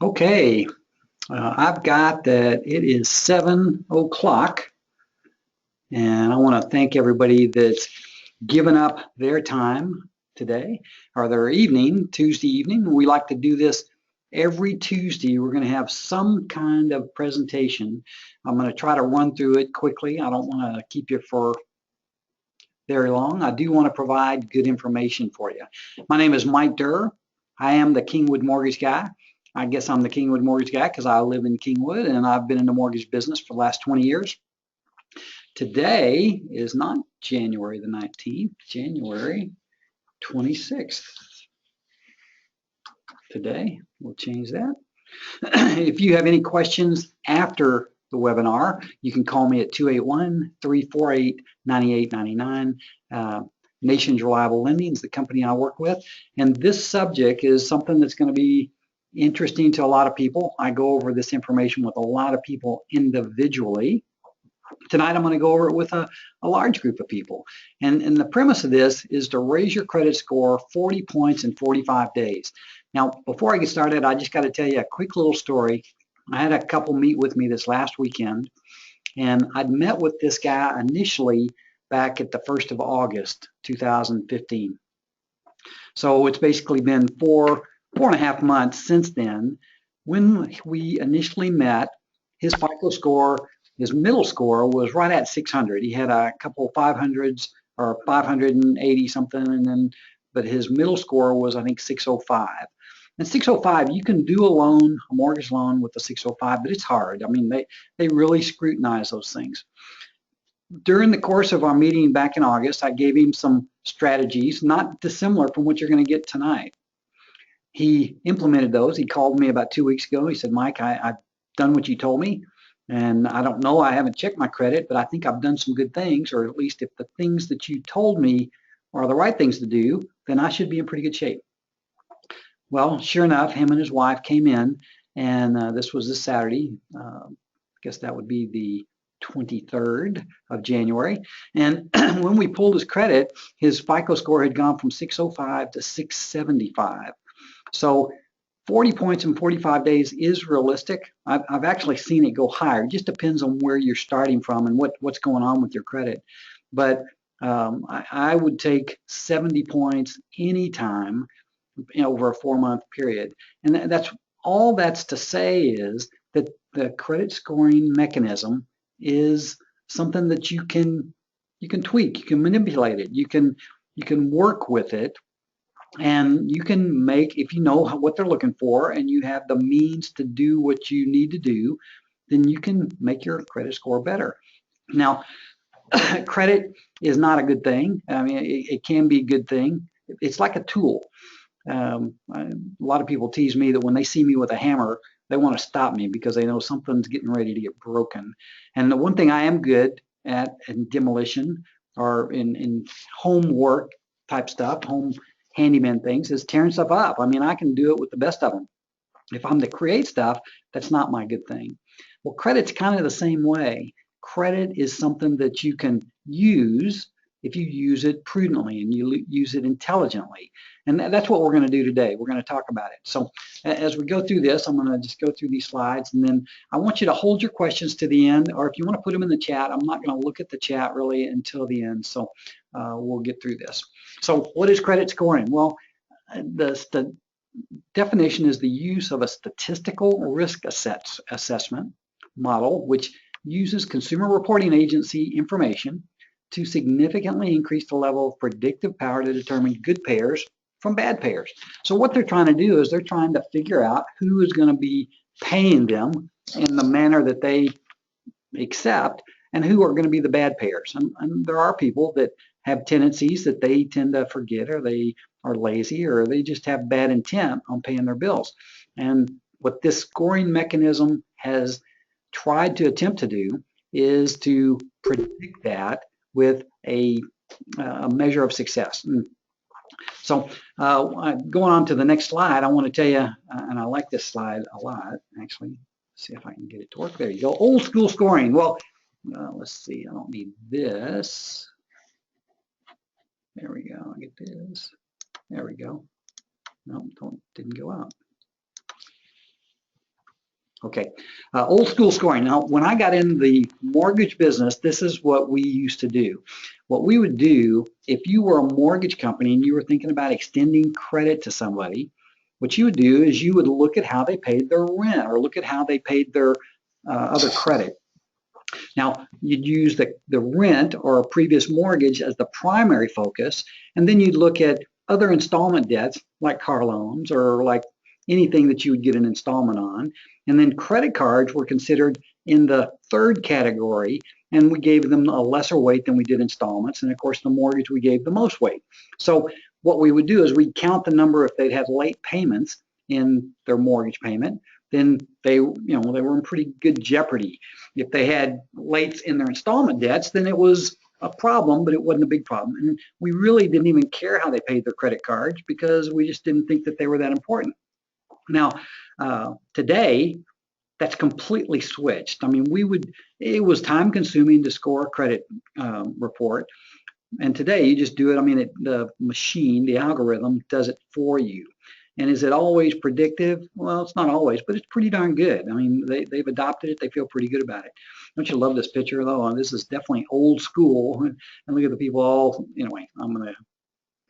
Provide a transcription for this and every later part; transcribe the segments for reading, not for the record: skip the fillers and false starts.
Okay, I've got that it is 7 o'clock, and I want to thank everybody that's given up their time today or their evening, Tuesday evening. We like to do this every Tuesday. We're going to have some kind of presentation. I'm going to try to run through it quickly. I don't want to keep you for very long. I do want to provide good information for you. My name is Mike Durr. I am the Kingwood Mortgage Guy. I guess I'm the Kingwood Mortgage Guy because I live in Kingwood and I've been in the mortgage business for the last 20 years. Today is not January the 19th, January 26th. Today, we'll change that. If you have any questions after the webinar, you can call me at 281-348-9899. Nation's Reliable Lending is the company I work with. And this subject is something that's going to be interesting to a lot of people. I go over this information with a lot of people individually. Tonight, I'm going to go over it with a large group of people. And the premise of this is to raise your credit score 40 points in 45 days. Now, before I get started, I just got to tell you a quick little story. I had a couple meet with me this last weekend, and I'd met with this guy initially back at the 1st of August, 2015. So it's basically been four and a half months since then. When we initially met, his FICO score, his middle score was right at 600. He had a couple 500s or 580 something, but his middle score was, I think, 605. And 605, you can do a mortgage loan with a 605, but it's hard. I mean, they really scrutinize those things. During the course of our meeting back in August, I gave him some strategies, not dissimilar from what you're going to get tonight. He implemented those. He called me about 2 weeks ago. He said, Mike, I've done what you told me. And I don't know, I haven't checked my credit, but I think I've done some good things, or at least if the things that you told me are the right things to do, then I should be in pretty good shape. Well, sure enough, him and his wife came in, and this was this Saturday. I guess that would be the 23rd of January. And when we pulled his credit, his FICO score had gone from 605 to 675. So 40 points in 45 days is realistic. I've actually seen it go higher. It just depends on where you're starting from and what's going on with your credit. But I would take 70 points anytime over a 4-month period. And that's all that's to say is that the credit scoring mechanism is something that you can tweak, you can manipulate it, you can work with it. And you can make, if you know what they're looking for and you have the means to do what you need to do, then you can make your credit score better. Now, credit is not a good thing. I mean, it can be a good thing. It's like a tool. A lot of people tease me that when they see me with a hammer, they want to stop me because they know something's getting ready to get broken. And the one thing I am good at in demolition or in home work type stuff, home handyman things, is tearing stuff up. I mean, I can do it with the best of them. If I'm to create stuff, that's not my good thing. Well, credit's kind of the same way. Credit is something that you can use if you use it prudently and you use it intelligently. And that's what we're going to do today. We're going to talk about it. So as we go through this, I'm going to just go through these slides, and then I want you to hold your questions to the end, or if you want to put them in the chat. I'm not going to look at the chat really until the end. So we'll get through this. So what is credit scoring? Well, the definition is the use of a statistical risk assessment model, which uses consumer reporting agency information to significantly increase the level of predictive power to determine good payers from bad payers. So what they're trying to do is they're trying to figure out who is going to be paying them in the manner that they accept and who are going to be the bad payers. And there are people that have tendencies that they tend to forget, or they are lazy, or they just have bad intent on paying their bills. And what this scoring mechanism has tried to attempt to do is to predict that with a measure of success. So going on to the next slide, I want to tell you, and I like this slide a lot, actually. See if I can get it to work. There you go. Old school scoring. Well, let's see. I don't need this. There we go. I'll get this. There we go. No, didn't go out. Okay, old school scoring. Now, when I got in the mortgage business, this is what we used to do. What we would do, if you were a mortgage company and you were thinking about extending credit to somebody, what you would do is you would look at how they paid their rent or look at how they paid their other credit. Now, you'd use the rent or a previous mortgage as the primary focus, and then you'd look at other installment debts like car loans or like anything that you would get an installment on. And then credit cards were considered in the third category, and we gave them a lesser weight than we did installments. And of course, the mortgage we gave the most weight. So what we would do is we'd count the number if they'd had late payments in their mortgage payment, then they were in pretty good jeopardy. If they had lates in their installment debts, then it was a problem, but it wasn't a big problem. And we really didn't even care how they paid their credit cards because we just didn't think that they were that important. Now, today, that's completely switched. I mean, it was time consuming to score a credit report. And today you just do it. I mean, the machine, the algorithm does it for you. And is it always predictive? Well, it's not always, but it's pretty darn good. I mean, they've adopted it. They feel pretty good about it. Don't you love this picture, though? This is definitely old school. And look at the people all, anyway, I'm going to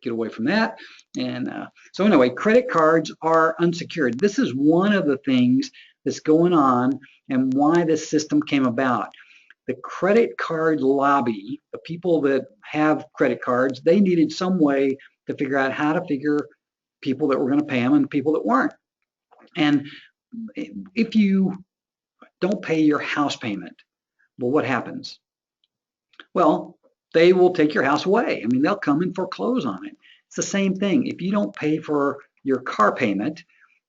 get away from that. And so anyway, credit cards are unsecured. This is one of the things that's going on and why this system came about. The credit card lobby, the people that have credit cards, they needed some way to figure out how to figure people that were going to pay them and people that weren't. And if you don't pay your house payment, well, what happens? Well, they will take your house away. I mean, they'll come and foreclose on it. It's the same thing. If you don't pay for your car payment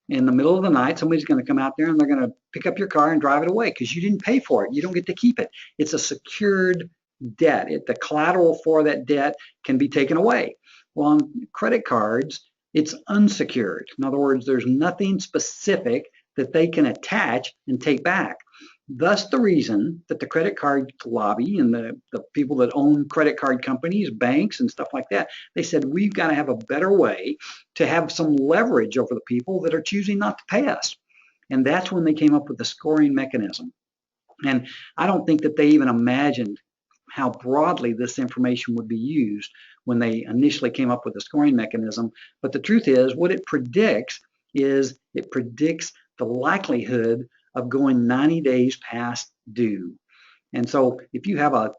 in the middle of the night, somebody's going to come out there and they're going to pick up your car and drive it away because you didn't pay for it. You don't get to keep it. It's a secured debt. The collateral for that debt can be taken away. Well, on credit cards, it's unsecured. In other words, there's nothing specific that they can attach and take back. Thus the reason that the credit card lobby and the people that own credit card companies, banks and stuff like that, they said, we've got to have a better way to have some leverage over the people that are choosing not to pay us. And that's when they came up with the scoring mechanism. And I don't think that they even imagined how broadly this information would be used when they initially came up with the scoring mechanism. But the truth is, what it predicts is it predicts the likelihood of going 90 days past due. And so if you have a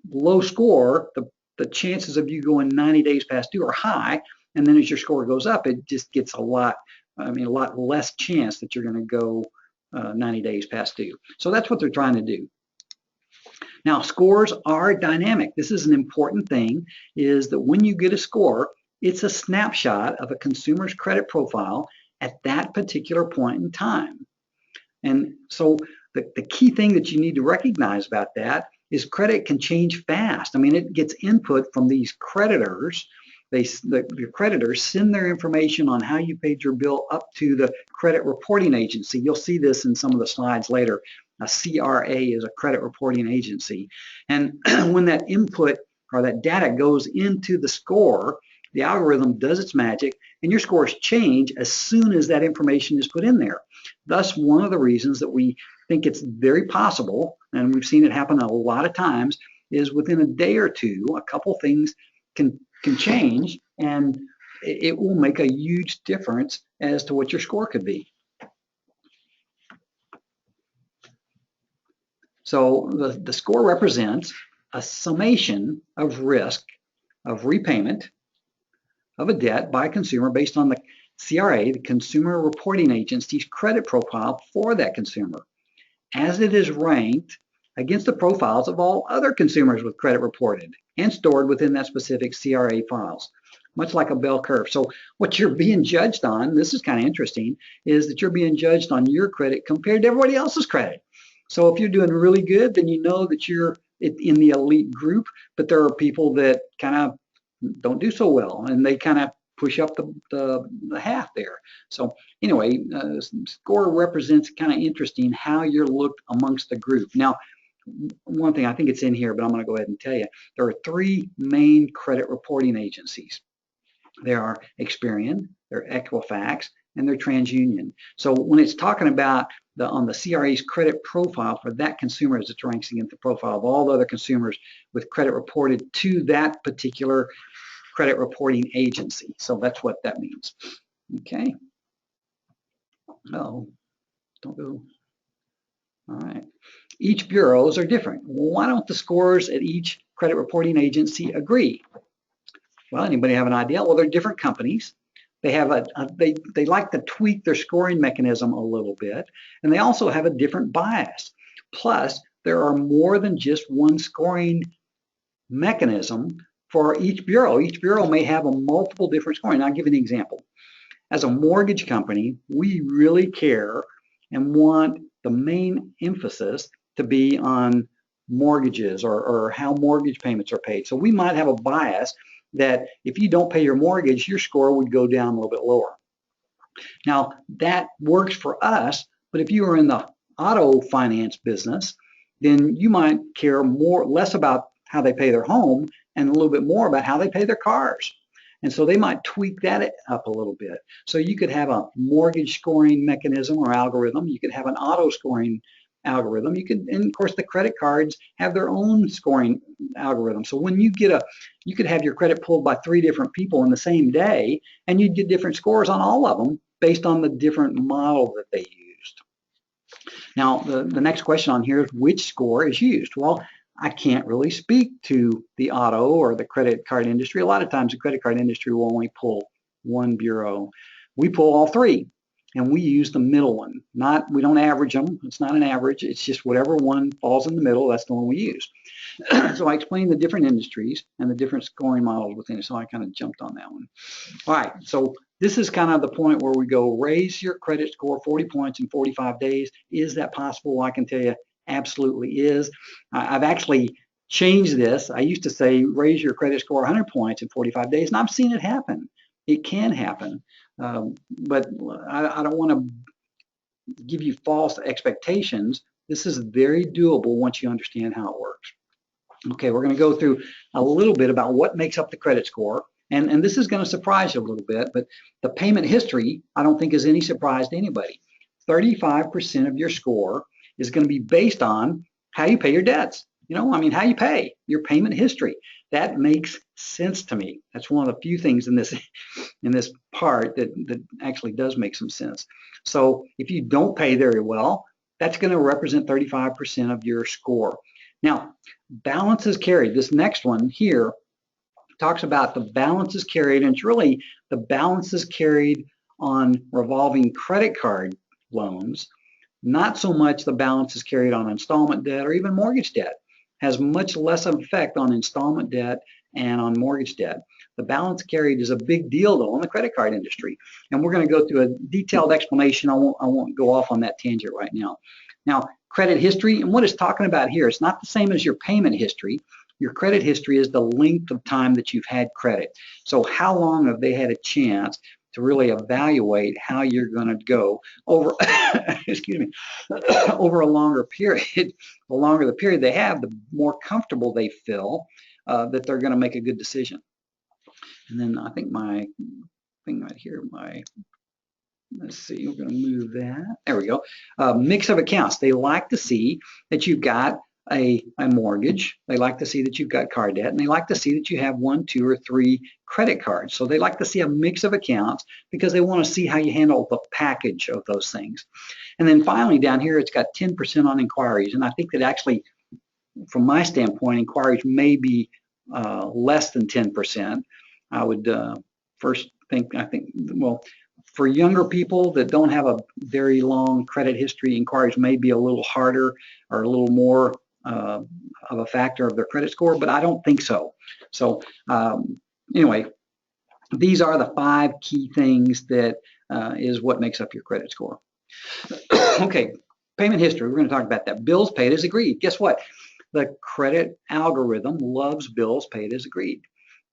low score, the chances of you going 90 days past due are high. And then as your score goes up, it just gets a lot less chance that you're going to go 90 days past due. So that's what they're trying to do. Now, scores are dynamic. This is an important thing, is that when you get a score, it's a snapshot of a consumer's credit profile at that particular point in time. And so the key thing that you need to recognize about that is credit can change fast. I mean, it gets input from these creditors. The creditors send their information on how you paid your bill up to the credit reporting agency. You'll see this in some of the slides later. A CRA is a credit reporting agency. And when that input or that data goes into the score, the algorithm does its magic and your scores change as soon as that information is put in there. Thus, one of the reasons that we think it's very possible, and we've seen it happen a lot of times, is within a day or two, a couple things can change and it will make a huge difference as to what your score could be. So the score represents a summation of risk of repayment of a debt by a consumer based on the CRA, the Consumer Reporting Agency's credit profile for that consumer, as it is ranked against the profiles of all other consumers with credit reported and stored within that specific CRA files, much like a bell curve. So what you're being judged on, this is kind of interesting, is that you're being judged on your credit compared to everybody else's credit. So if you're doing really good, then you know that you're in the elite group, but there are people that kind of don't do so well, and they kind of push up the half there. So anyway, score represents kind of interesting how you're looked amongst the group. Now, one thing, I think it's in here, but I'm going to go ahead and tell you, there are three main credit reporting agencies. There are Experian, they're Equifax, and they're TransUnion. So when it's talking about on the CRA's credit profile for that consumer as it ranks against the profile of all the other consumers with credit reported to that particular credit reporting agency. So that's what that means. Okay. No, don't go. All right. Each bureaus are different. Why don't the scores at each credit reporting agency agree? Well, anybody have an idea? Well, they're different companies. They have they like to tweak their scoring mechanism a little bit, and they also have a different bias. Plus, there are more than just one scoring mechanism for each bureau. Each bureau may have a multiple different scoring. I'll give you an example. As a mortgage company, we really care and want the main emphasis to be on mortgages or how mortgage payments are paid. So we might have a bias that if you don't pay your mortgage, your score would go down a little bit lower. Now, that works for us, but if you are in the auto finance business, then you might care less about how they pay their home and a little bit more about how they pay their cars. And so they might tweak that up a little bit. So you could have a mortgage scoring mechanism or algorithm. You could have an auto scoring algorithm. You could, and of course, the credit cards have their own scoring algorithm. So when you you could have your credit pulled by 3 different people in the same day, and you'd get different scores on all of them based on the different model that they used. Now, the next question on here is which score is used? Well, I can't really speak to the auto or the credit card industry. A lot of times the credit card industry will only pull one bureau. We pull all 3, and we use the middle one. We don't average them. It's not an average. It's just whatever one falls in the middle, that's the one we use. So I explained the different industries and the different scoring models within it, so I kind of jumped on that one. All right, so this is kind of the point where we go raise your credit score 40 points in 45 days. Is that possible? Well, I can tell you absolutely is. I've actually changed this. I used to say raise your credit score 100 points in 45 days, and I've seen it happen. It can happen, but I don't want to give you false expectations. This is very doable once you understand how it works. Okay, we're going to go through a little bit about what makes up the credit score, and this is going to surprise you a little bit, but the payment history I don't think is any surprise to anybody. 35% of your score is going to be based on how you pay your debts. How you pay, your payment history. That makes sense to me. That's one of the few things in this part that actually does make some sense. So if you don't pay very well, that's going to represent 35% of your score. Now, balances carried. This next one here talks about the balances carried, and it's really the balances carried on revolving credit card loans, not so much the balances carried on installment debt or even mortgage debt. Has much less of an effect on installment debt and on mortgage debt. The balance carried is a big deal though in the credit card industry, and we're going to go through a detailed explanation. I won't go off on that tangent right now. Now, credit history, and what it's talking about here, it's not the same as your payment history. Your credit history is the length of time that you've had credit. So how long have they had a chance to really evaluate how you're going to go over, excuse me, over a longer period. The longer the period they have, the more comfortable they feel that they're going to make a good decision. And then I think my thing right here, let's see, we're going to move that. There we go. Mix of accounts. They like to see that you've got a mortgage. They like to see that you've got car debt, and they like to see that you have 1, 2, or 3 credit cards. So they like to see a mix of accounts because they want to see how you handle the package of those things. And then finally down here, it's got 10% on inquiries. And I think that actually, from my standpoint, inquiries may be less than 10%. I would first think, well, for younger people that don't have a very long credit history, inquiries may be a little harder or a little more of a factor of their credit score, but I don't think so. So anyway, these are the 5 key things that is what makes up your credit score. Okay, payment history, we're going to talk about that. Bills paid as agreed. Guess what? The credit algorithm loves bills paid as agreed.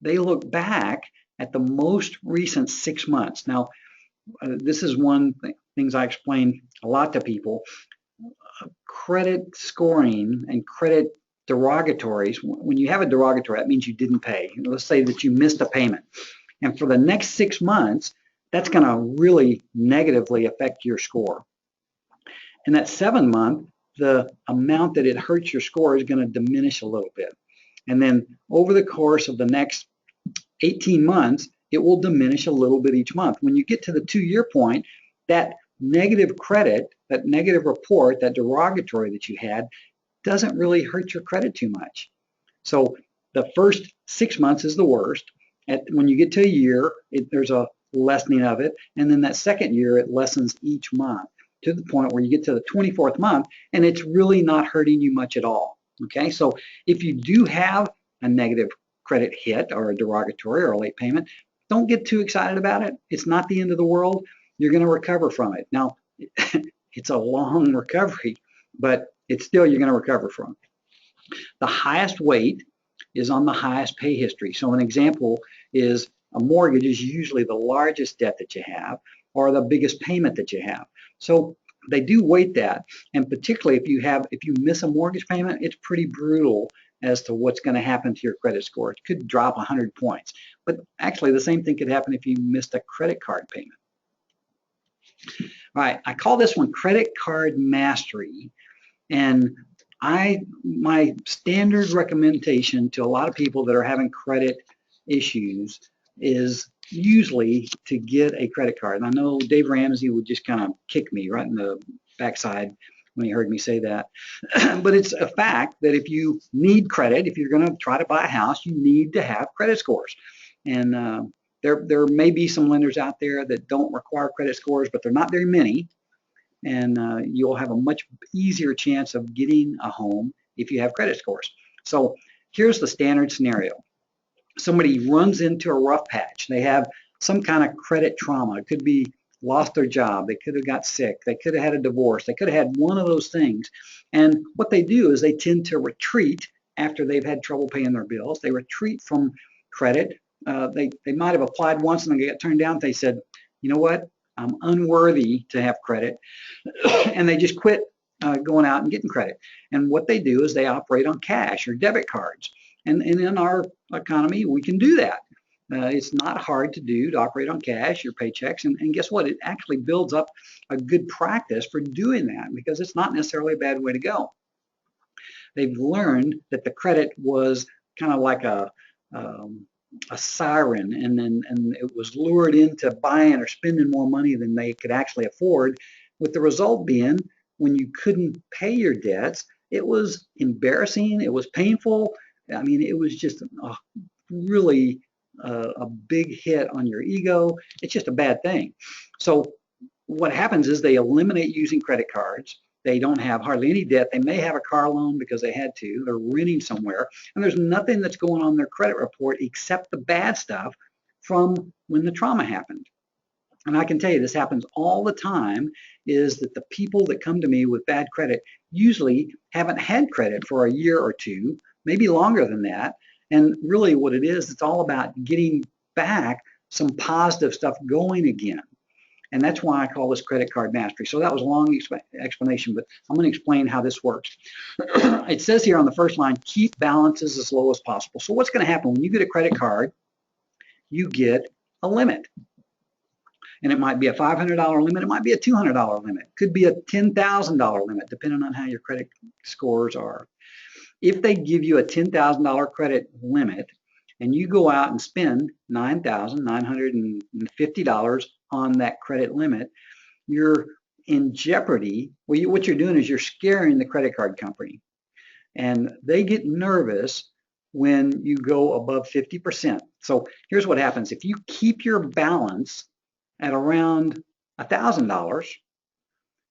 They look back at the most recent 6 months. Now, this is one things I explain a lot to people. Credit scoring and credit derogatories, when you have a derogatory, that means you didn't pay. Let's say that you missed a payment. And for the next 6 months, that's going to really negatively affect your score. In that 7-month, the amount that it hurts your score is going to diminish a little bit. And then over the course of the next 18 months, it will diminish a little bit each month. When you get to the 2-year point, that negative credit, that negative report, that derogatory that you had, doesn't really hurt your credit too much. So the first 6 months is the worst. When you get to a year, there's a lessening of it. And then that second year, it lessens each month to the point where you get to the 24th month and it's really not hurting you much at all. Okay, so if you do have a negative credit hit or a derogatory or a late payment, don't get too excited about it. It's not the end of the world. You're going to recover from it. Now, it's a long recovery, but it's still you're going to recover from it. The highest weight is on the highest pay history. So an example is a mortgage is usually the largest debt that you have or the biggest payment that you have. So they do weight that, and particularly if you miss a mortgage payment, it's pretty brutal as to what's going to happen to your credit score. It could drop 100 points, but actually the same thing could happen if you missed a credit card payment. All right, I call this one credit card mastery, and my standard recommendation to a lot of people that are having credit issues is usually to get a credit card. And I know Dave Ramsey would just kind of kick me right in the backside when he heard me say that. But it's a fact that if you need credit, if you're going to try to buy a house, you need to have credit scores. And there may be some lenders out there that don't require credit scores, but they're not very many. And you'll have a much easier chance of getting a home if you have credit scores. So here's the standard scenario. Somebody runs into a rough patch. They have some kind of credit trauma. It could be lost their job. They could have got sick. They could have had a divorce. They could have had one of those things. And what they do is they tend to retreat after they've had trouble paying their bills. They retreat from credit. They might have applied once and they got turned down. They said, you know what? I'm unworthy to have credit. And they just quit going out and getting credit. And what they do is they operate on cash or debit cards. And in our economy, we can do that. It's not hard to do to operate on cash, your paychecks. And guess what? It actually builds up a good practice for doing that because it's not necessarily a bad way to go. They've learned that the credit was kind of like a siren, and it was lured into buying or spending more money than they could actually afford, with the result being when you couldn't pay your debts, it was embarrassing, it was painful. I mean, it was just really a big hit on your ego. It's just a bad thing. So what happens is they eliminate using credit cards. They don't have hardly any debt. They may have a car loan because they had to. They're renting somewhere. And there's nothing that's going on in their credit report except the bad stuff from when the trauma happened. And I can tell you this happens all the time, is that the people that come to me with bad credit usually haven't had credit for a year or two, maybe longer than that. And really what it is, it's all about getting back some positive stuff going again. And that's why I call this credit card mastery. So that was a long explanation, but I'm going to explain how this works. It says here on the first line, keep balances as low as possible. So what's going to happen when you get a credit card? You get a limit. And it might be a $500 limit. It might be a $200 limit. It could be a $10,000 limit, depending on how your credit scores are. If they give you a $10,000 credit limit and you go out and spend $9,950 on that credit limit, you're in jeopardy. Well, what you're doing is you're scaring the credit card company. And they get nervous when you go above 50%. So here's what happens. If you keep your balance at around $1,000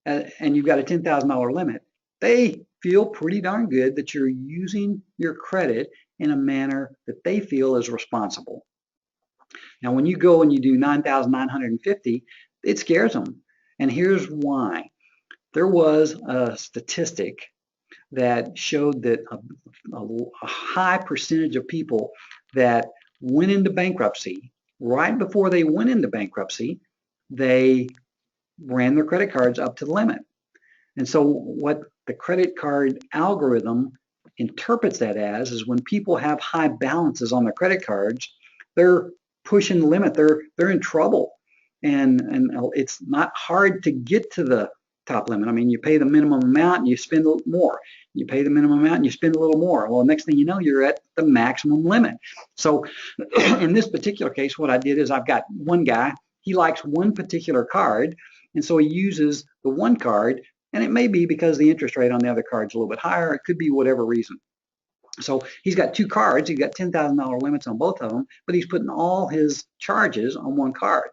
and you've got a $10,000 limit, they feel pretty darn good that you're using your credit in a manner that they feel is responsible. Now, when you go and you do 9,950, it scares them. And here's why. There was a statistic that showed that a high percentage of people that went into bankruptcy, right before they went into bankruptcy, they ran their credit cards up to the limit. And so what the credit card algorithm interprets that as is when people have high balances on their credit cards, they're pushing the limit. They're in trouble. And it's not hard to get to the top limit. I mean, you pay the minimum amount and you spend more. You pay the minimum amount and you spend a little more. Well, next thing you know, you're at the maximum limit. So in this particular case, what I did is I've got one guy, he likes one particular card, and so he uses the one card, and it may be because the interest rate on the other card is a little bit higher. It could be whatever reason. So he's got two cards. He's got $10,000 limits on both of them, but he's putting all his charges on one card.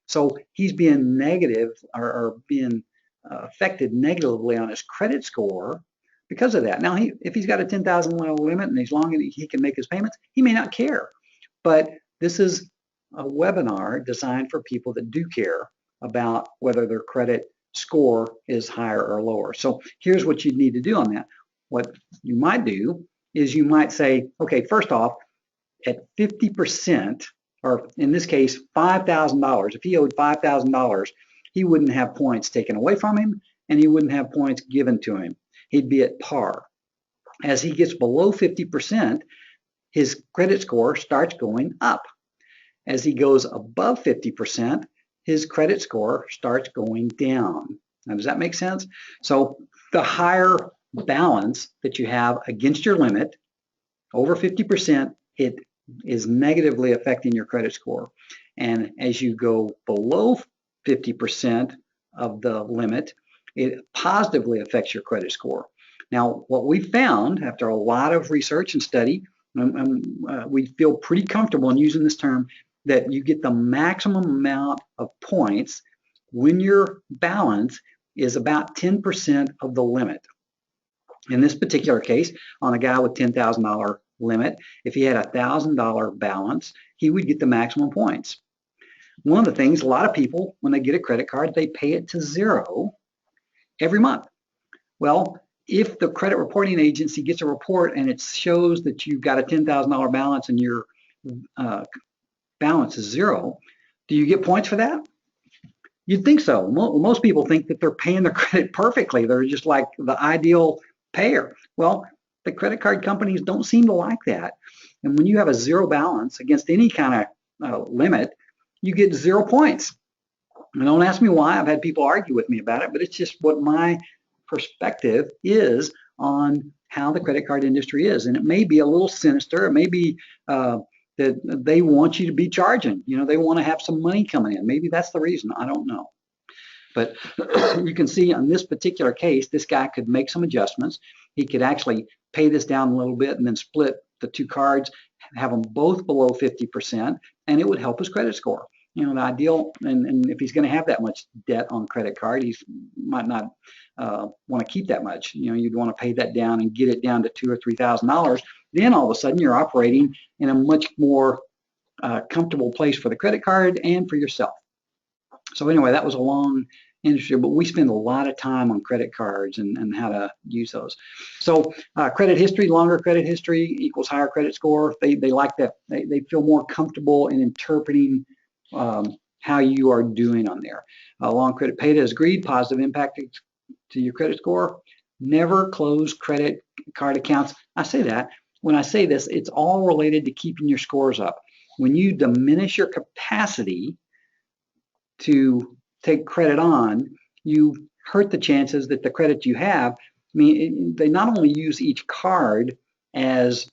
So he's being negative or being affected negatively on his credit score because of that. Now, if he's got a $10,000 limit and as long as he can make his payments, he may not care. But this is a webinar designed for people that do care about whether their credit score is higher or lower. So here's what you need to do on that. What you might do is you might say, okay, first off, at 50%, or in this case, $5,000, if he owed $5,000, he wouldn't have points taken away from him and he wouldn't have points given to him. He'd be at par. As he gets below 50%, his credit score starts going up. As he goes above 50%, his credit score starts going down. Now, does that make sense? So the higher balance that you have against your limit, over 50%, it is negatively affecting your credit score. And as you go below 50% of the limit, it positively affects your credit score. Now, what we found after a lot of research and study, we feel pretty comfortable in using this term, that you get the maximum amount of points when your balance is about 10% of the limit. In this particular case, on a guy with $10,000 limit, if he had a $1,000 balance, he would get the maximum points. One of the things, a lot of people, when they get a credit card, they pay it to zero every month. Well, if the credit reporting agency gets a report and it shows that you've got a $10,000 balance and your balance is zero, do you get points for that? You'd think so. Most people think that they're paying their credit perfectly. They're just like the ideal payer. Well, the credit card companies don't seem to like that. And when you have a zero balance against any kind of limit, you get 0 points. And don't ask me why. I've had people argue with me about it, but it's just what my perspective is on how the credit card industry is. And it may be a little sinister. It may be that they want you to be charging. You know, they want to have some money coming in. Maybe that's the reason. I don't know. But you can see on this particular case, this guy could make some adjustments. He could actually pay this down a little bit and then split the two cards, have them both below 50%, and it would help his credit score. You know, the ideal, and if he's going to have that much debt on credit card, he might not want to keep that much. You know, you'd want to pay that down and get it down to $2,000 or $3,000. Then all of a sudden you're operating in a much more comfortable place for the credit card and for yourself. So anyway, that was a long industry, but we spend a lot of time on credit cards and how to use those. So credit history, longer credit history equals higher credit score. They like that. They feel more comfortable in interpreting how you are doing on there. Long credit paid as agreed, positive impact to your credit score. Never close credit card accounts. I say that. When I say this, it's all related to keeping your scores up. When you diminish your capacity to take credit on, you hurt the chances that the credit you have. I mean, they not only use each card as,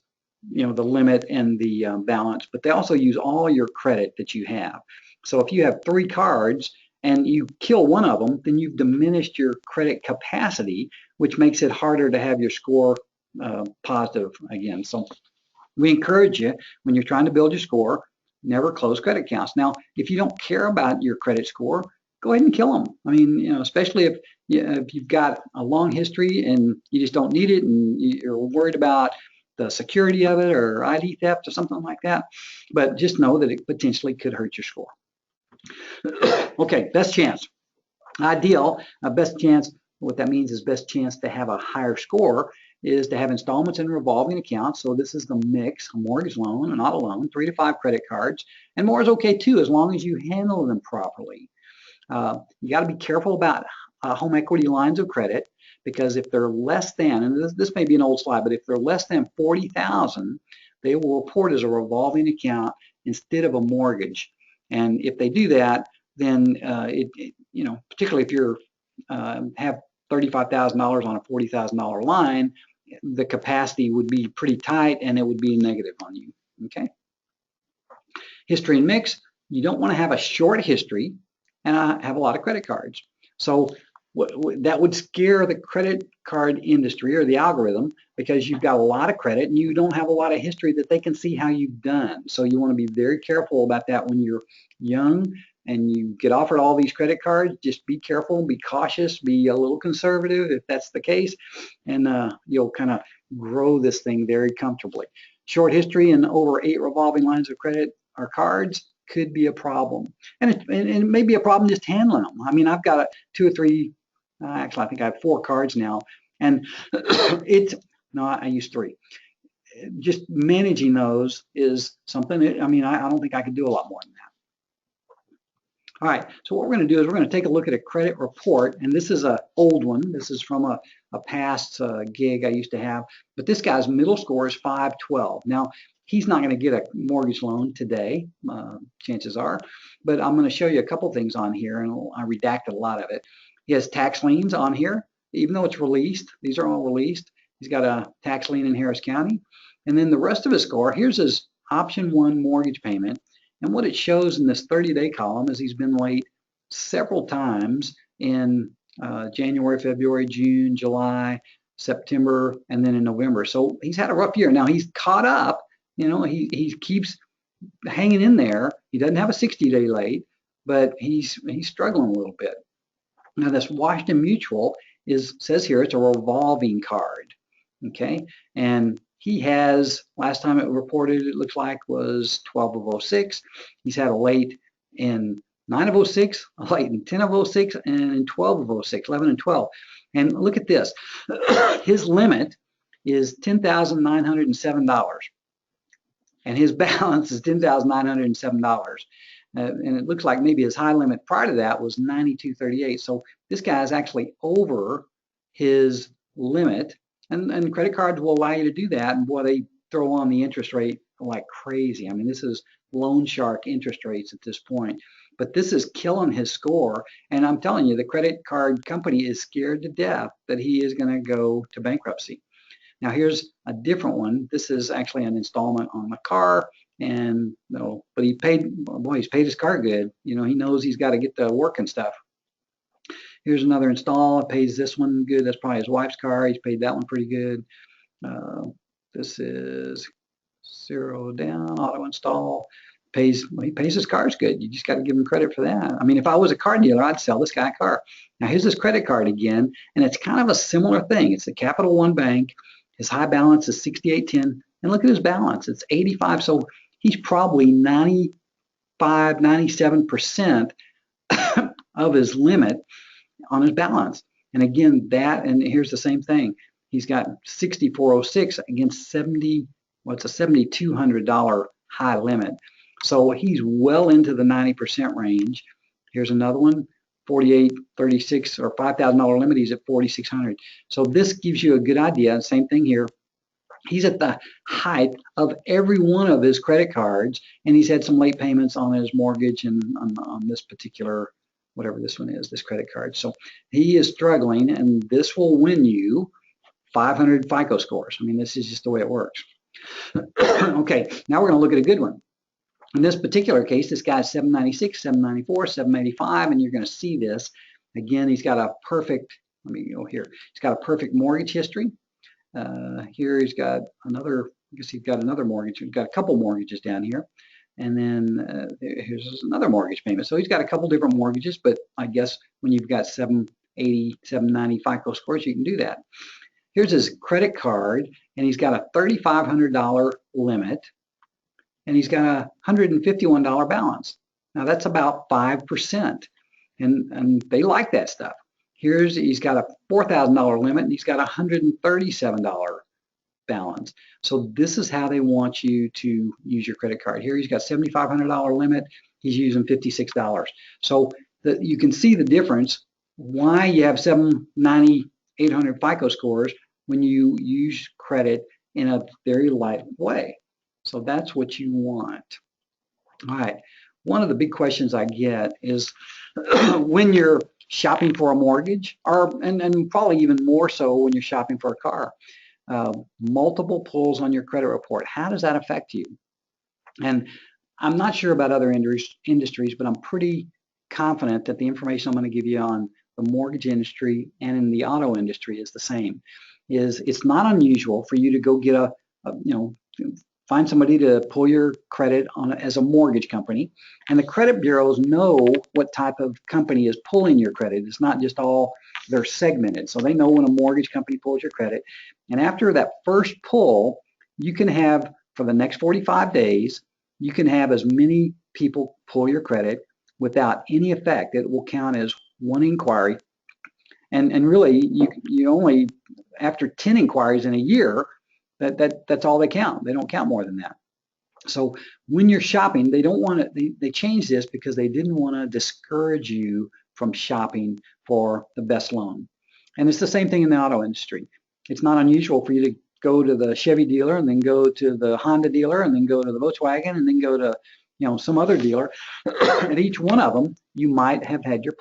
you know, the limit and the balance, but they also use all your credit that you have. So if you have 3 cards and you kill one of them, then you've diminished your credit capacity, which makes it harder to have your score positive again. So we encourage you, when you're trying to build your score, never close credit accounts. Now, if you don't care about your credit score, go ahead and kill them. I mean, you know, especially if you've got a long history and you just don't need it and you're worried about the security of it or ID theft or something like that. But just know that it potentially could hurt your score. Okay, best chance. Ideal, best chance, what that means is best chance to have a higher score is to have installments and revolving accounts. So this is the mix, a mortgage loan, an auto loan, 3 to 5 credit cards, and more is okay too, as long as you handle them properly. You got to be careful about home equity lines of credit, because if they're less than, and this may be an old slide, but if they're less than $40,000, they will report as a revolving account instead of a mortgage. And if they do that, then you know, particularly if you're have $35,000 on a $40,000 line, the capacity would be pretty tight and it would be negative on you. Okay. History and mix, you don't want to have a short history and have a lot of credit cards. So that would scare the credit card industry or the algorithm, because you've got a lot of credit and you don't have a lot of history that they can see how you've done. So you want to be very careful about that when you're young and you get offered all these credit cards. Just be careful, be cautious, be a little conservative if that's the case, and you'll kind of grow this thing very comfortably. Short history and over 8 revolving lines of credit or cards could be a problem, and it may be a problem just handling them. I mean, I've got 2 or 3, actually I think I have 4 cards now, and I use 3. Just managing those is something. I mean, I don't think I could do a lot more than that. All right, so what we're going to do is we're going to take a look at a credit report, and this is an old one. This is from a past gig I used to have, but this guy's middle score is 512. Now, he's not going to get a mortgage loan today, chances are, but I'm going to show you a couple things on here, and I redacted a lot of it. He has tax liens on here, even though it's released. These are all released. He's got a tax lien in Harris County, and then the rest of his score, here's his option 1 mortgage payment. And what it shows in this 30-day column is he's been late several times in January, February, June, July, September, and then in November. So he's had a rough year. Now he's caught up. You know, he keeps hanging in there. He doesn't have a 60-day late, but he's struggling a little bit. Now this Washington Mutual says here it's a revolving card. Okay, and he has, last time it reported, it looks like, was 12 of 06. He's had a late in 9 of 06, a late in 10 of 06, and in 12 of 06, 11 and 12. And look at this. His limit is $10,907. And his balance is $10,907. And it looks like maybe his high limit prior to that was $92.38. So this guy is actually over his limit. And credit cards will allow you to do that. And boy, they throw on the interest rate like crazy. I mean, this is loan shark interest rates at this point. But this is killing his score. And I'm telling you, the credit card company is scared to death that he is going to go to bankruptcy. Now, here's a different one. This is actually an installment on the car. And no, but he's paid his car good. You know, he knows he's got to get to work and stuff. Here's another install. Pays this one good. That's probably his wife's car. He's paid that one pretty good. This is 0 down, auto install. He pays his cars good. You just got to give him credit for that. I mean, if I was a car dealer, I'd sell this guy a car. Now here's his credit card again, and it's kind of a similar thing. It's the Capital One Bank. His high balance is 6810, and look at his balance. It's 85. So he's probably 95, 97% of his limit on his balance. And again, and here's the same thing. He's got 6406 against it's a $7,200 high limit. So he's well into the 90% range. Here's another one, 4836 or $5,000 limit. He's at 4600. So this gives you a good idea. Same thing here. He's at the height of every one of his credit cards, and he's had some late payments on his mortgage and on this particular, whatever this one is, this credit card. So he is struggling, and this will win you 500 FICO scores. I mean, this is just the way it works. Okay, now we're going to look at a good one. In this particular case, this guy's 796, 794, 785, and you're going to see this. Again, he's got a perfect, let me go here. He's got a perfect mortgage history. Here he's got another, I guess he's got another mortgage. He's got a couple mortgages down here. And then here's another mortgage payment. So he's got a couple different mortgages, but I guess when you've got 780, 790 FICO scores, you can do that. Here's his credit card, and he's got a $3,500 limit, and he's got a $151 balance. Now that's about 5%, and they like that stuff. He's got a $4,000 limit, and he's got a $137 balance. So this is how they want you to use your credit card. Here he's got $7,500 limit. He's using $56. So you can see the difference, why you have 790, 800 FICO scores when you use credit in a very light way. So that's what you want. All right, one of the big questions I get is when you're shopping for a mortgage, and probably even more so when you're shopping for a car, multiple pulls on your credit report. How does that affect you? And I'm not sure about other industries, but I'm pretty confident that the information I'm going to give you on the mortgage industry and in the auto industry is the same. It's not unusual for you to go get find somebody to pull your credit on as a mortgage company, and the credit bureaus know what type of company is pulling your credit. It's not just all, they're segmented, so they know when a mortgage company pulls your credit. And after that first pull, you can have, for the next 45 days, you can have as many people pull your credit without any effect. It will count as one inquiry, and really you only, after 10 inquiries in a year, that's all they count. They don't count more than that. So when you're shopping, they don't want to, they changed this because they didn't want to discourage you from shopping for the best loan. And it's the same thing in the auto industry. It's not unusual for you to go to the Chevy dealer and then go to the Honda dealer and then go to the Volkswagen and then go to some other dealer. At each one of them, you might have had your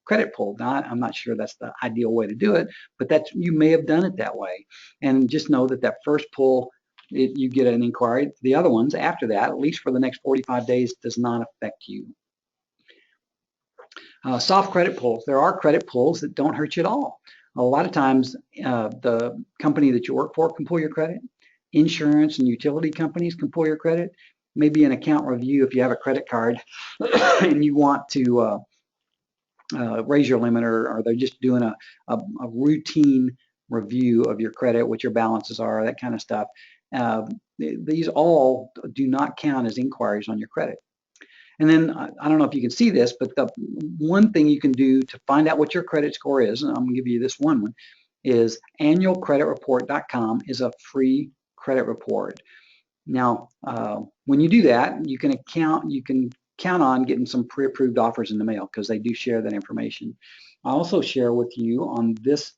credit pulled. Now, I'm not sure that's the ideal way to do it, but you may have done it that way. And just know that first pull, you get an inquiry. The other ones after that, at least for the next 45 days, does not affect you. Soft credit pulls. There are credit pulls that don't hurt you at all. A lot of times, the company that you work for can pull your credit. Insurance and utility companies can pull your credit. Maybe an account review if you have a credit card and you want to raise your limit, or they're just doing a routine review of your credit, what your balances are, that kind of stuff. These all do not count as inquiries on your credit. And then I don't know if you can see this, but the one thing you can do to find out what your credit score is, and I'm going to give you this one, is annualcreditreport.com is a free credit report. Now, when you do that, you can count on getting some pre-approved offers in the mail because they do share that information. I also share with you on this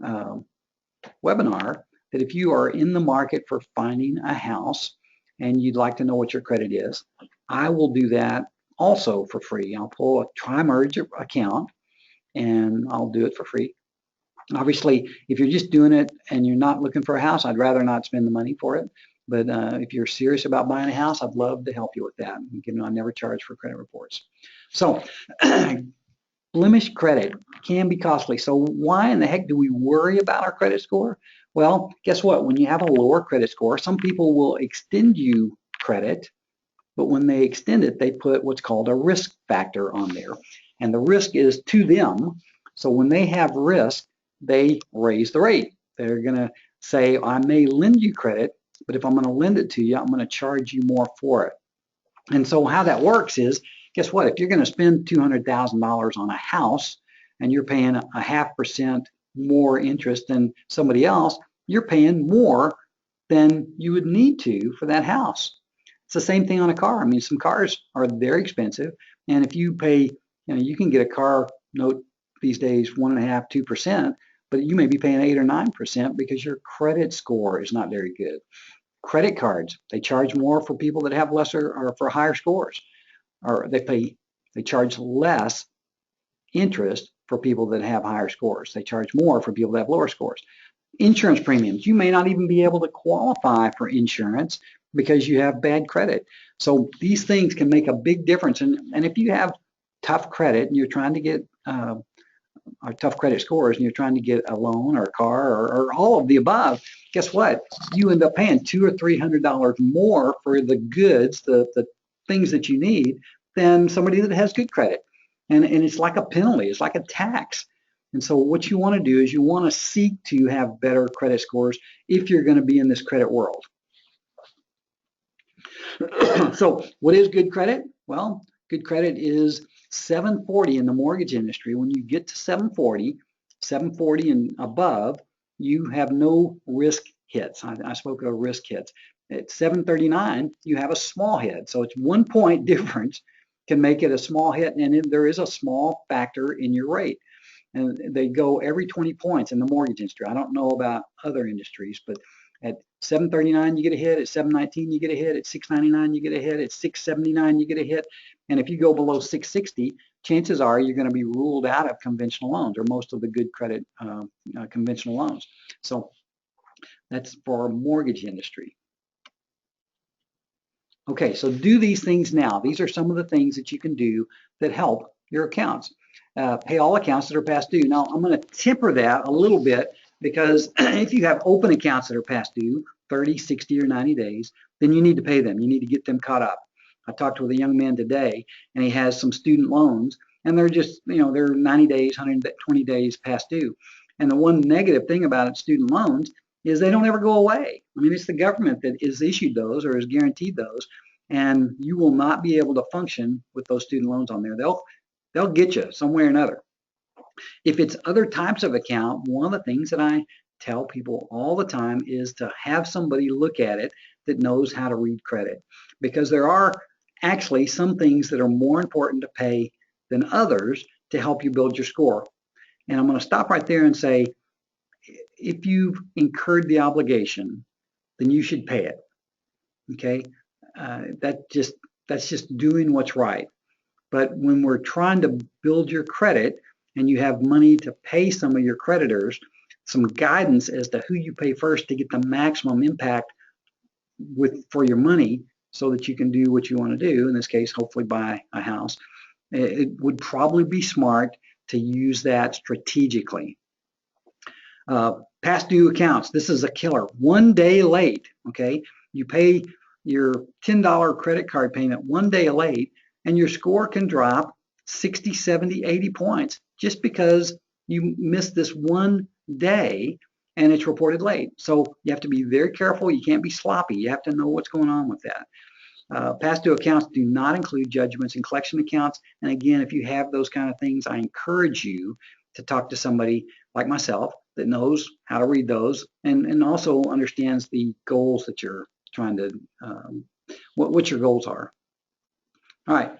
webinar that if you are in the market for finding a house and you'd like to know what your credit is, I will do that also for free. I'll pull a tri-merge account and I'll do it for free. Obviously, if you're just doing it and you're not looking for a house, I'd rather not spend the money for it. But if you're serious about buying a house, I'd love to help you with that. I never charge for credit reports. So blemish credit can be costly. So why in the heck do we worry about our credit score? Well, guess what? When you have a lower credit score, some people will extend you credit, but when they extend it, they put what's called a risk factor on there. And the risk is to them. So when they have risk, they raise the rate. They're going to say, I may lend you credit, but if I'm going to lend it to you, I'm going to charge you more for it. And so how that works is, guess what? If you're going to spend $200,000 on a house and you're paying a 0.5% more interest than somebody else, you're paying more than you would need to for that house. It's the same thing on a car. I mean, some cars are very expensive, and if you pay, you can get a car note these days 1.5%, 2%, but you may be paying 8 or 9% because your credit score is not very good. Credit cards, they charge more for people that have lesser or for higher scores, or they charge less interest for people that have higher scores. They charge more for people that have lower scores. Insurance premiums, you may not even be able to qualify for insurance because you have bad credit. So these things can make a big difference. And if you have tough credit and you're trying to get or tough credit scores and you're trying to get a loan or a car or all of the above, guess what? You end up paying $200 or $300 more for the goods, the things that you need, than somebody that has good credit. And it's like a penalty. It's like a tax. And so what you want to do is you want to seek to have better credit scores if you're going to be in this credit world. So what is good credit? Well, good credit is 740 in the mortgage industry. When you get to 740 and above, you have no risk hits. I spoke of risk hits. At 739, you have a small hit. So it's 1 point difference can make it a small hit, and there is a small factor in your rate. And they go every 20 points in the mortgage industry. I don't know about other industries, but At 739, you get a hit. At 719, you get a hit. At 699, you get a hit. At 679, you get a hit. And if you go below 660, chances are you're going to be ruled out of conventional loans, or most of the good credit conventional loans. So that's for our mortgage industry. Okay, so do these things now. These are some of the things that you can do that help your accounts. Pay all accounts that are past due. Now, I'm going to temper that a little bit, because if you have open accounts that are past due, 30, 60, or 90 days, then you need to pay them. You need to get them caught up. I talked with a young man today, and he has some student loans, and they're just, they're 90 days, 120 days past due. And the one negative thing about student loans is they don't ever go away. I mean, it's the government that is issued those or has guaranteed those, and you will not be able to function with those student loans on there. They'll get you some way or another. If it's other types of account, one of the things that I tell people all the time is to have somebody look at it that knows how to read credit, because there are actually some things that are more important to pay than others to help you build your score. And I'm going to stop right there and say, if you've incurred the obligation, then you should pay it. Okay, that's just doing what's right. But when we're trying to build your credit and you have money to pay some of your creditors, some guidance as to who you pay first to get the maximum impact for your money, so that you can do what you want to do, in this case, hopefully buy a house, it would probably be smart to use that strategically. Past due accounts, this is a killer. 1 day late, okay? You pay your $10 credit card payment 1 day late, and your score can drop 60, 70, 80 points just because you missed this 1 day and it's reported late. So you have to be very careful. You can't be sloppy. You have to know what's going on with that. Past due accounts do not include judgments and collection accounts. And again, if you have those kind of things, I encourage you to talk to somebody like myself that knows how to read those, and also understands the goals that you're trying to, what your goals are. All right.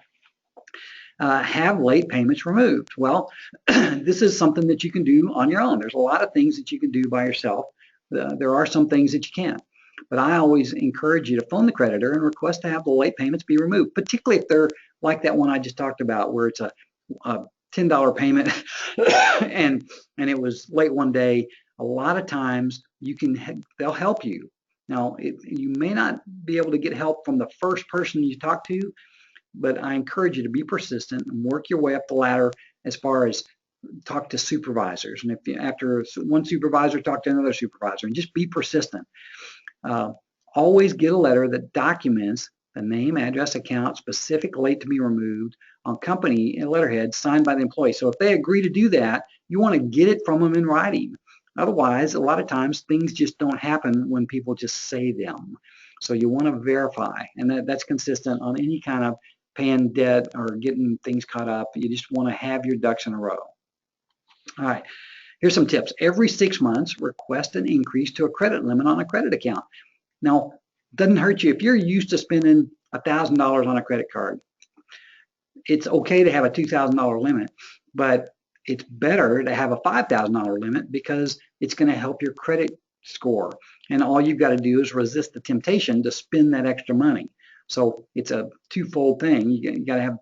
Have late payments removed. Well, this is something that you can do on your own. There's a lot of things that you can do by yourself. There are some things that you can't. But I always encourage you to phone the creditor and request to have the late payments be removed, particularly if they're like that one I just talked about, where it's a $10 payment and it was late 1 day. A lot of times they'll help you. Now, you may not be able to get help from the first person you talk to, but I encourage you to be persistent and work your way up the ladder as far as talk to supervisors. And if after one supervisor, talk to another supervisor, and just be persistent. Always get a letter that documents the name, address, account, specific late to be removed on company letterhead signed by the employee. So if they agree to do that, you want to get it from them in writing. Otherwise, a lot of times things just don't happen when people just say them. So you want to verify, and that's consistent on any kind of paying debt or getting things caught up. You just want to have your ducks in a row. All right, here's some tips. Every 6 months, request an increase to a credit limit on a credit account. Now, it doesn't hurt you if you're used to spending $1,000 on a credit card. It's okay to have a $2,000 limit, but it's better to have a $5,000 limit, because it's going to help your credit score. And all you've got to do is resist the temptation to spend that extra money. So it's a twofold thing. You got to have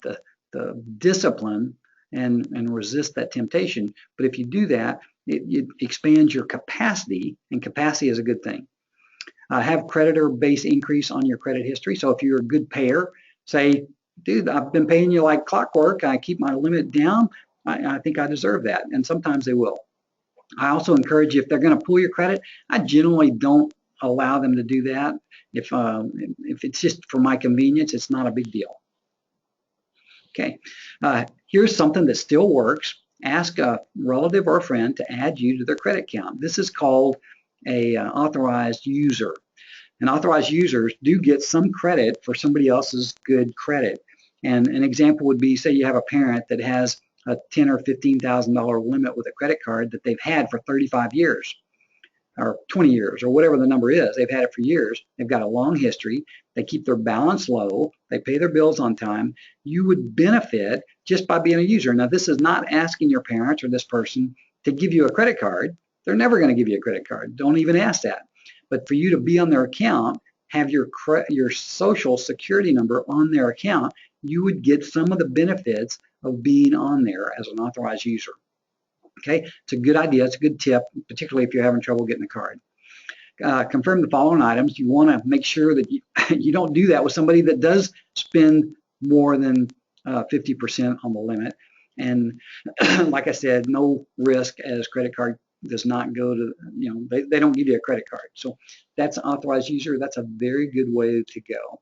the discipline and resist that temptation. But if you do that, it expands your capacity, and capacity is a good thing. Have creditor base increase on your credit history. So if you're a good payer, say, dude, I've been paying you like clockwork. I keep my limit down. I think I deserve that. And sometimes they will. I also encourage you, if they're going to pull your credit, I generally don't allow them to do that. If it's just for my convenience, it's not a big deal. Okay, here's something that still works. Ask a relative or a friend to add you to their credit account. This is called a authorized user. And authorized users do get some credit for somebody else's good credit. And an example would be, say you have a parent that has a $10,000 or $15,000 limit with a credit card that they've had for 35 years or 20 years or whatever the number is. They've had it for years. They've got a long history. They keep their balance low. They pay their bills on time. You would benefit just by being a user. Now, this is not asking your parents or this person to give you a credit card. They're never going to give you a credit card. Don't even ask that. But for you to be on their account, have your social security number on their account, you would get some of the benefits of being on there as an authorized user. Okay, it's a good idea. It's a good tip, particularly if you're having trouble getting a card. Confirm the following items. You want to make sure that you don't do that with somebody that does spend more than 50% on the limit. And like I said, no risk, as credit card does not go to, they don't give you a credit card. So that's an authorized user. That's a very good way to go.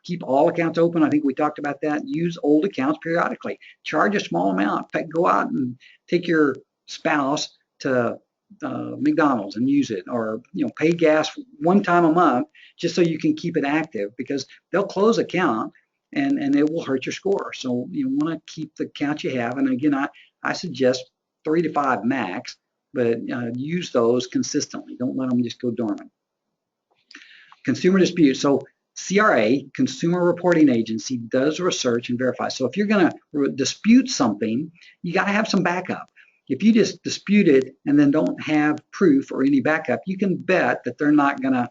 Keep all accounts open. I think we talked about that. Use old accounts periodically. Charge a small amount. In fact, go out and take your spouse to McDonald's and use it, or pay gas one time a month just so you can keep it active, because they'll close account and it will hurt your score. So you want to keep the account you have. And again, I suggest 3 to 5 max, but use those consistently. Don't let them just go dormant. Consumer dispute. So CRA, Consumer Reporting Agency, does research and verify. So if you're going to dispute something, you got to have some backup. If you just dispute it and then don't have proof or any backup, you can bet that they're not going to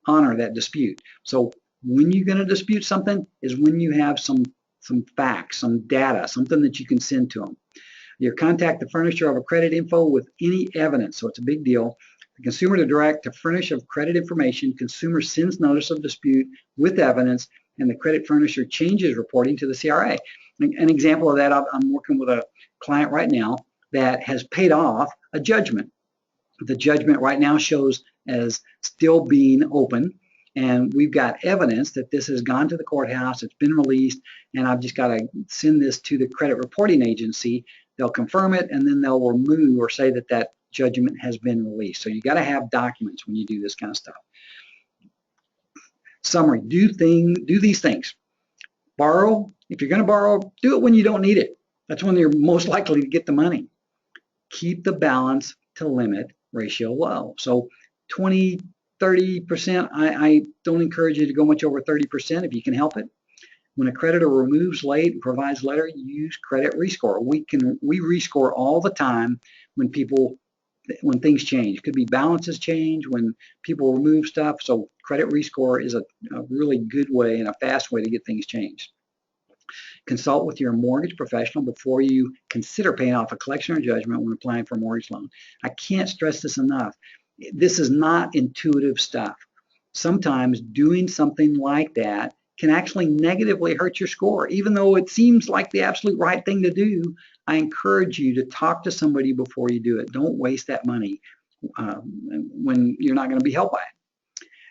honor that dispute. So when you're going to dispute something is when you have some facts, some data, something that you can send to them. You contact the furnisher of a credit info with any evidence. So it's a big deal. The consumer to direct to furnish of credit information. Consumer sends notice of dispute with evidence, and the credit furnisher changes reporting to the CRA. An example of that, I'm working with a client right now that has paid off a judgment. The judgment right now shows as still being open, and we've got evidence that this has gone to the courthouse, it's been released, and I've just got to send this to the credit reporting agency. They'll confirm it, and then they'll remove or say that that judgment has been released. So you got to have documents when you do this kind of stuff. Summary: do these things. Borrow. If you're going to borrow, do it when you don't need it. That's when you're most likely to get the money. Keep the balance to limit ratio low. So 20, 30%, I don't encourage you to go much over 30% if you can help it. When a creditor removes late and provides later, use credit rescore. We rescore all the time when things change. It could be balances change, when people remove stuff. So credit rescore is a really good way and a fast way to get things changed. Consult with your mortgage professional before you consider paying off a collection or judgment when applying for a mortgage loan. I can't stress this enough. This is not intuitive stuff. Sometimes doing something like that can actually negatively hurt your score. Even though it seems like the absolute right thing to do, I encourage you to talk to somebody before you do it. Don't waste that money when you're not going to be helped by it.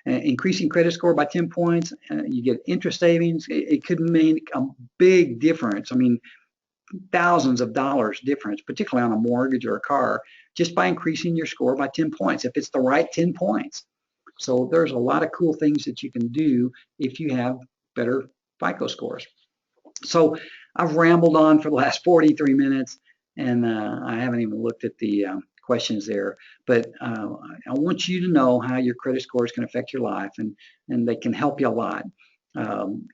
Increasing credit score by 10 points, you get interest savings. It could make a big difference. I mean, thousands of dollars difference, particularly on a mortgage or a car, just by increasing your score by 10 points, if it's the right 10 points. So there's a lot of cool things that you can do if you have better FICO scores. So I've rambled on for the last 43 minutes, and I haven't even looked at the questions there, but I want you to know how your credit scores can affect your life, and they can help you a lot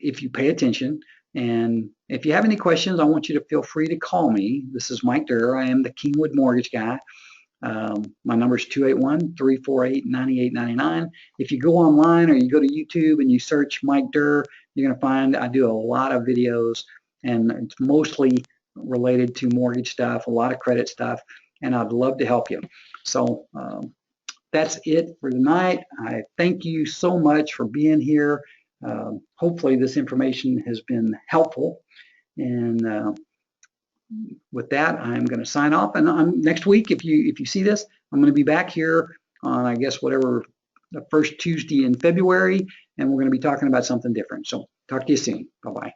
if you pay attention. And if you have any questions, I want you to feel free to call me. This is Mike Durr. I am the Kingwood Mortgage Guy. My number is 281-348-9899. If you go online or you go to YouTube and you search Mike Durr, you're going to find I do a lot of videos, and it's mostly related to mortgage stuff, a lot of credit stuff, and I'd love to help you. So that's it for tonight. I thank you so much for being here. Hopefully this information has been helpful, and with that, I'm going to sign off. And next week, if you see this, I'm going to be back here on, I guess, whatever, the first Tuesday in February, and we're going to be talking about something different. So talk to you soon. Bye-bye.